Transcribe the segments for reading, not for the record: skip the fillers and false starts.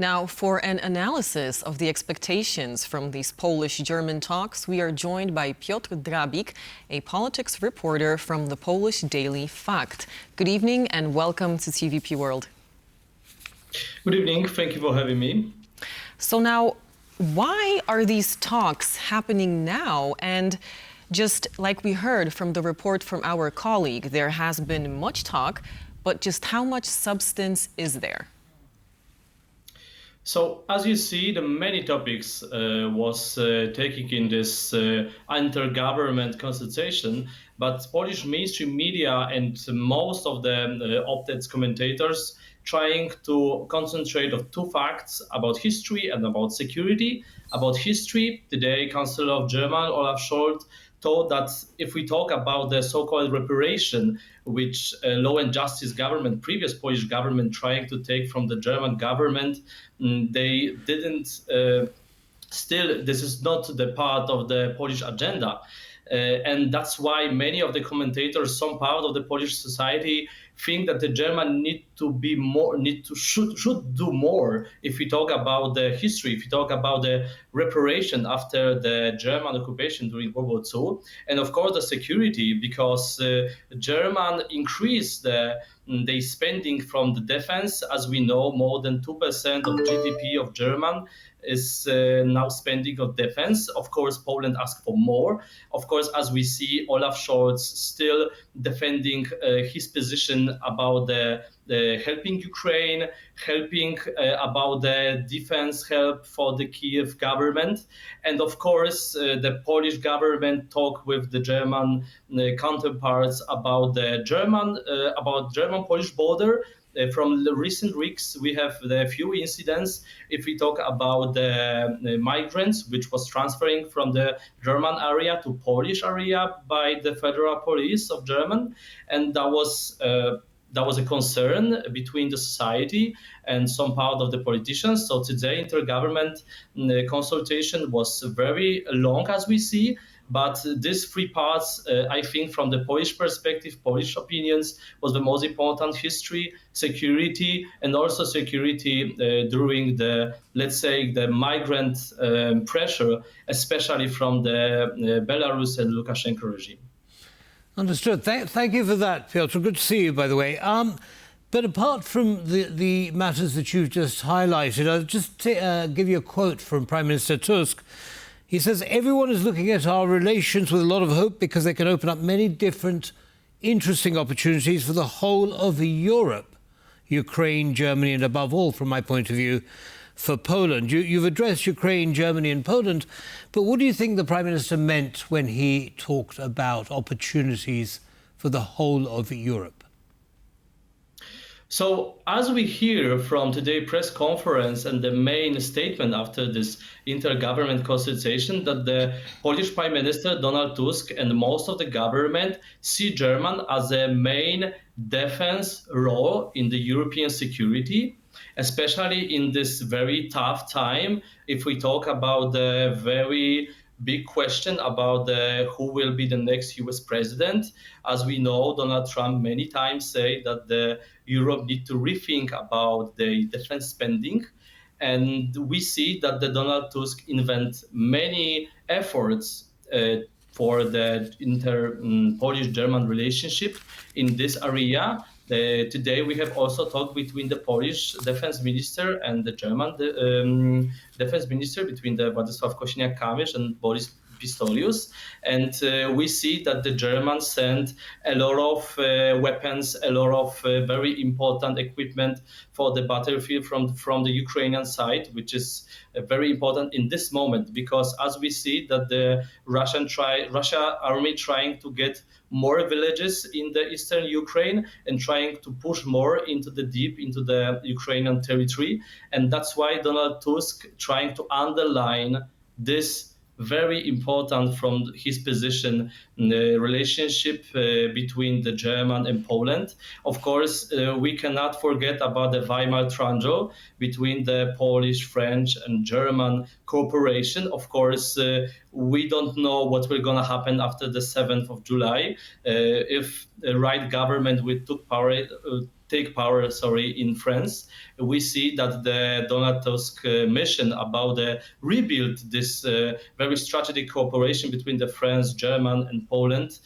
Now, for an analysis of the expectations from these Polish-German talks, we are joined by Piotr Drabik, a politics reporter from the Polish daily Fakt. Good evening and welcome to TVP World. Good evening. Thank you for having me. So now, why are these talks happening now? And just like we heard from the report from our colleague, there has been much talk, but just how much substance is there? So, as you see, the many topics was taking in this intergovernment consultation, but Polish mainstream media and most of the op-eds commentators trying to concentrate on two facts about history and about security. About history, today, Chancellor of Germany, Olaf Scholz, thought that if we talk about the so-called reparation, which Law and Justice government, previous Polish government, trying to take from the German government, they didn't. Still, this is not the part of the Polish agenda. And that's why many of the commentators, some part of the Polish society, think that the German should do more. If we talk about the history, if we talk about the reparation after the German occupation during World War II, and of course the security, because German increased the spending from the defense. As we know, more than 2% of GDP of German is now spending on defense. Of course, Poland asked for more. Of course, as we see, Olaf Scholz still defending his position about the helping Ukraine, helping about the defense help for the Kiev government. And of course, the Polish government talk with the German counterparts about the German-Polish border. From the recent weeks, we have the few incidents. If we talk about the migrants, which was transferring from the German area to Polish area by the Federal Police of German, and that was a concern between the society and some part of the politicians. So today, intergovernment consultation was very long, as we see. But these three parts, I think, from the Polish perspective, Polish opinions, was the most important: history, security, and also security during the, let's say, the migrant pressure, especially from the Belarus and Lukashenko regime. Understood. Thank you for that, Piotr. Good to see you, by the way. But apart from the matters that you've just highlighted, I'll just give you a quote from Prime Minister Tusk. He says, "Everyone is looking at our relations with a lot of hope because they can open up many different interesting opportunities for the whole of Europe, Ukraine, Germany, and above all, from my point of view, for Poland." You've addressed Ukraine, Germany and Poland, but what do you think the Prime Minister meant when he talked about opportunities for the whole of Europe? So as we hear from today's press conference and the main statement after this intergovernment consultation, that the Polish Prime Minister Donald Tusk and most of the government see Germany as a main defense role in the European security, especially in this very tough time. If we talk about the very big question about who will be the next US president. As we know, Donald Trump many times say that the Europe need to rethink about the defense spending. And we see that the Donald Tusk invent many efforts for the Polish-German relationship in this area. Today we have also talked between the Polish defense minister and the German defense minister, between the Władysław Kosiniak-Kamysz and Boris Pistorius, and we see that the Germans sent a lot of weapons, a lot of very important equipment for the battlefield from the Ukrainian side, which is very important in this moment, because as we see that the Russia army trying to get more villages in the eastern Ukraine and trying to push more into the Ukrainian territory. And that's why Donald Tusk trying to underline this very important from his position the relationship between the German and Poland. Of course, we cannot forget about the Weimar Triangle between the Polish, French and German cooperation. Of course, we don't know what will going to happen after the 7th of July. If the right government will take power, in France, we see that the Donald Tusk mission about rebuild this very strategic cooperation between the France, German, and Poland.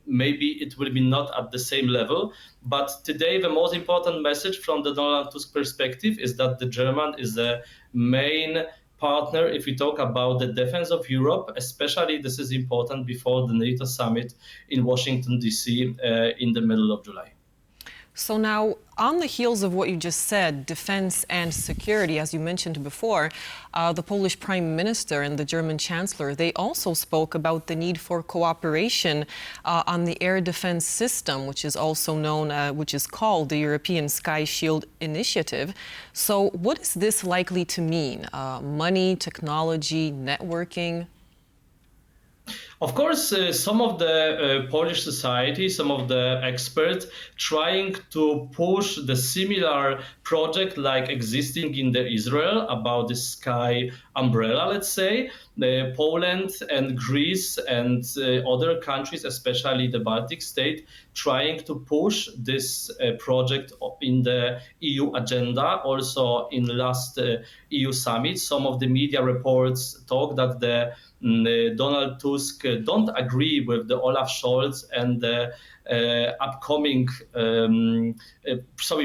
Maybe it will be not at the same level, but today the most important message from the Donald Tusk perspective is that the German is the main partner if we talk about the defense of Europe. Especially this is important before the NATO summit in Washington, D.C. In the middle of July. So now, on the heels of what you just said, defense and security, as you mentioned before, the Polish Prime Minister and the German Chancellor, they also spoke about the need for cooperation on the air defense system, which is also known, which is called the European Sky Shield Initiative. So what is this likely to mean? Money, technology, networking? Of course, some of the Polish society, some of the experts trying to push the similar project like existing in the Israel about the sky umbrella, let's say. Poland and Greece and other countries, especially the Baltic state, trying to push this project in the EU agenda. Also in the last EU summit, some of the media reports talk that the Donald Tusk don't agree with the Olaf Scholz and the upcoming,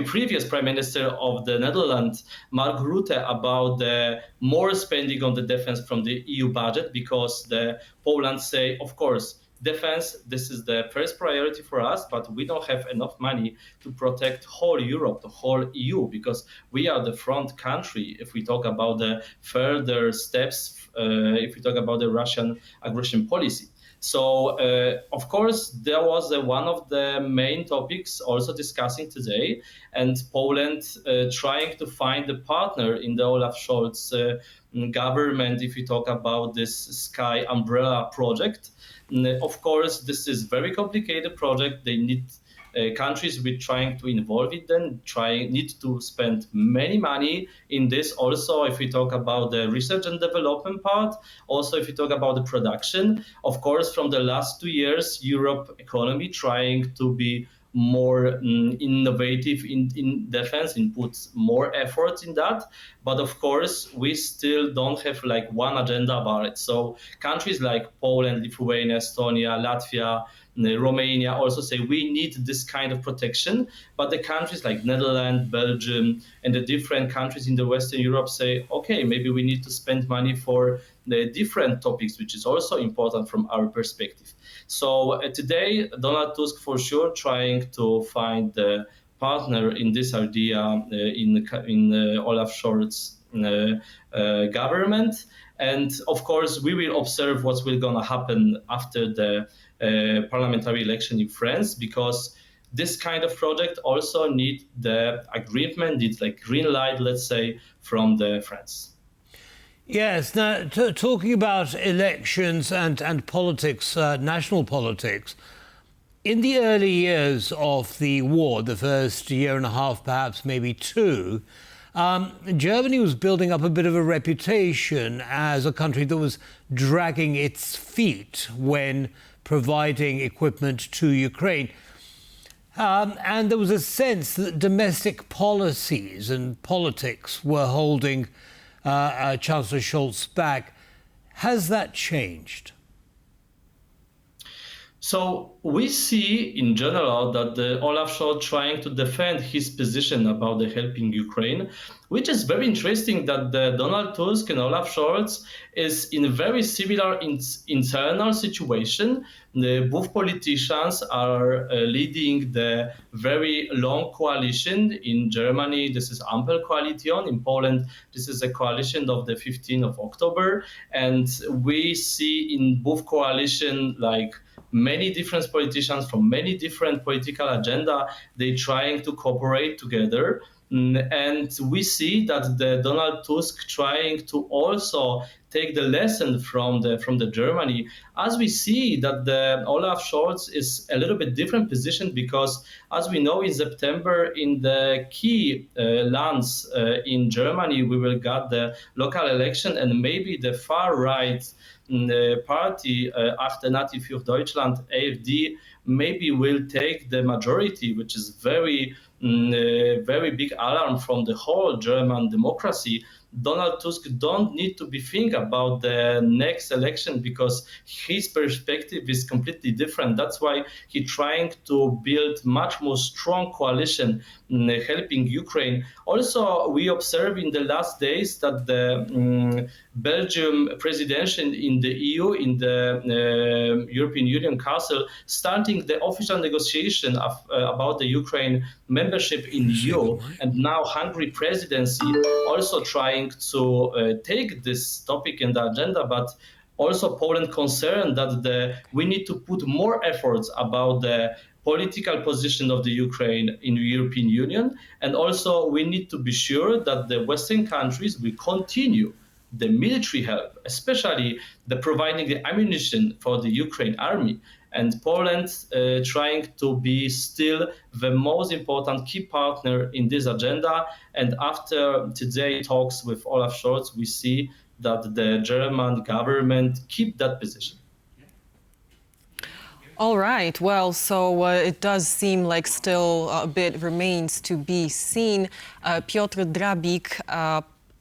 previous Prime Minister of the Netherlands, Mark Rutte, about the more spending on the defense from the EU budget, because the Poland say, of course, defense, this is the first priority for us, but we don't have enough money to protect whole Europe, the whole EU, because we are the front country if we talk about the further steps, if we talk about the Russian aggression policy. So, of course, there was one of the main topics also discussing today, and Poland trying to find a partner in the Olaf Scholz government if you talk about this Sky Umbrella project. Of course, this is very complicated project. They need countries with trying to involve it, then need to spend many money in this. Also, if we talk about the research and development part, also if you talk about the production, of course, from the last 2 years, Europe economy trying to be more innovative in defense and puts more efforts in that. But of course, we still don't have like one agenda about it. So countries like Poland, Lithuania, Estonia, Latvia, Romania also say we need this kind of protection. But the countries like Netherlands, Belgium, and the different countries in the Western Europe say, okay, maybe we need to spend money for the different topics, which is also important from our perspective. So today, Donald Tusk for sure trying to find the partner in this idea in Olaf Scholz government. And of course, we will observe what's going to happen after the parliamentary election in France, because this kind of project also need the agreement, needs like green light, let's say, from the France. Yes, now talking about elections and politics, national politics, in the early years of the war, the first year and a half, perhaps maybe two, Germany was building up a bit of a reputation as a country that was dragging its feet when providing equipment to Ukraine. And there was a sense that domestic policies and politics were holding Chancellor Scholz back. Has that changed? So we see in general that Olaf Scholz trying to defend his position about the helping Ukraine, which is very interesting that Donald Tusk and Olaf Scholz is in a very similar internal situation. Both politicians are leading the very long coalition. In Germany, this is Ampel Coalition. In Poland, this is a coalition of the 15th of October. And we see in both coalition like many different politicians from many different political agenda, they trying to cooperate together. And we see that the Donald Tusk trying to also take the lesson from the Germany, as we see that the Olaf Scholz is a little bit different position, because as we know, in September in the key lands in Germany we will get the local election, and maybe the far right party Alternative für Deutschland, AfD, maybe will take the majority, which is very very big alarm from the whole German democracy. Donald Tusk don't need to be thinking about the next election, because his perspective is completely different. That's why he's trying to build much more strong coalition helping Ukraine. Also, we observe in the last days that the Belgium presidency in the EU, in the European Union Council, starting the official negotiation about the Ukraine membership in the EU, and now Hungary presidency also trying to take this topic in the agenda, but also Poland concerned that we need to put more efforts about the political position of the Ukraine in the European Union, and also we need to be sure that the Western countries will continue the military help, especially the providing the ammunition for the Ukraine army. And Poland trying to be still the most important key partner in this agenda. And after today talks with Olaf Scholz, we see that the German government keep that position. All right. Well, so it does seem like still a bit remains to be seen. Piotr Drabik,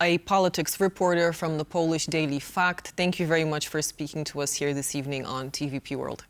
a politics reporter from the Polish daily Fact, thank you very much for speaking to us here this evening on TVP World.